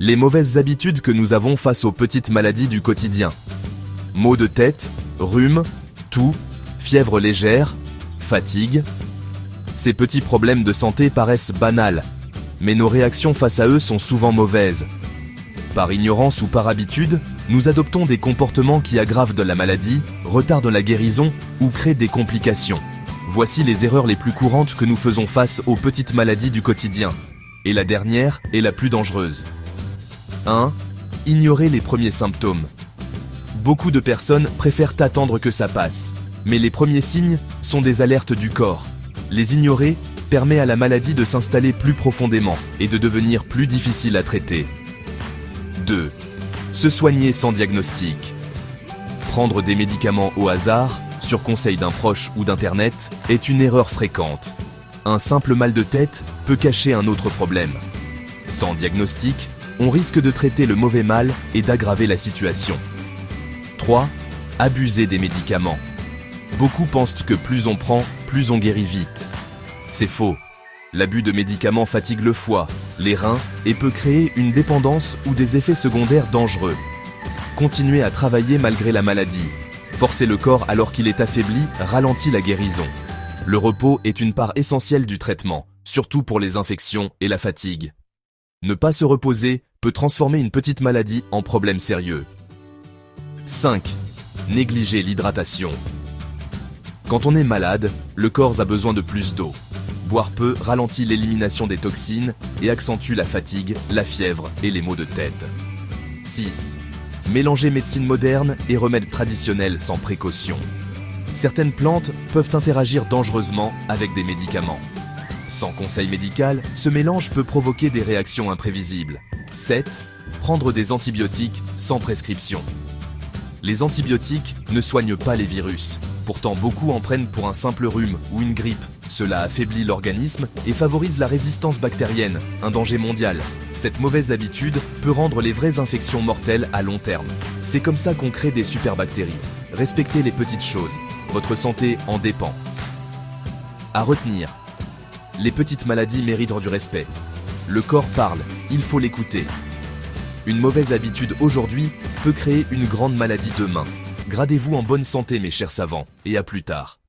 Les mauvaises habitudes que nous avons face aux petites maladies du quotidien. Maux de tête, rhume, toux, fièvre légère, fatigue. Ces petits problèmes de santé paraissent banals, mais nos réactions face à eux sont souvent mauvaises. Par ignorance ou par habitude, nous adoptons des comportements qui aggravent de la maladie, retardent la guérison ou créent des complications. Voici les erreurs les plus courantes que nous faisons face aux petites maladies du quotidien. Et la dernière est la plus dangereuse. 1. Ignorer les premiers symptômes. Beaucoup de personnes préfèrent attendre que ça passe, mais les premiers signes sont des alertes du corps. Les ignorer permet à la maladie de s'installer plus profondément et de devenir plus difficile à traiter. 2. Se soigner sans diagnostic. Prendre des médicaments au hasard, sur conseil d'un proche ou d'Internet, est une erreur fréquente. Un simple mal de tête peut cacher un autre problème. Sans diagnostic, on risque de traiter le mauvais mal et d'aggraver la situation. 3. Abuser des médicaments. Beaucoup pensent que plus on prend, plus on guérit vite. C'est faux. L'abus de médicaments fatigue le foie, les reins et peut créer une dépendance ou des effets secondaires dangereux. Continuer à travailler malgré la maladie. Forcer le corps alors qu'il est affaibli ralentit la guérison. Le repos est une part essentielle du traitement, surtout pour les infections et la fatigue. Ne pas se reposer peut transformer une petite maladie en problème sérieux. 5. Négliger l'hydratation. Quand on est malade, le corps a besoin de plus d'eau. Boire peu ralentit l'élimination des toxines et accentue la fatigue, la fièvre et les maux de tête. 6. Mélanger médecine moderne et remèdes traditionnels sans précaution. Certaines plantes peuvent interagir dangereusement avec des médicaments. Sans conseil médical, ce mélange peut provoquer des réactions imprévisibles. 7. Prendre des antibiotiques sans prescription. Les antibiotiques ne soignent pas les virus. Pourtant, beaucoup en prennent pour un simple rhume ou une grippe. Cela affaiblit l'organisme et favorise la résistance bactérienne, un danger mondial. Cette mauvaise habitude peut rendre les vraies infections mortelles à long terme. C'est comme ça qu'on crée des superbactéries. Respectez les petites choses. Votre santé en dépend. À retenir. Les petites maladies méritent du respect. Le corps parle, il faut l'écouter. Une mauvaise habitude aujourd'hui peut créer une grande maladie demain. Gradez-vous en bonne santé mes chers savants, et à plus tard.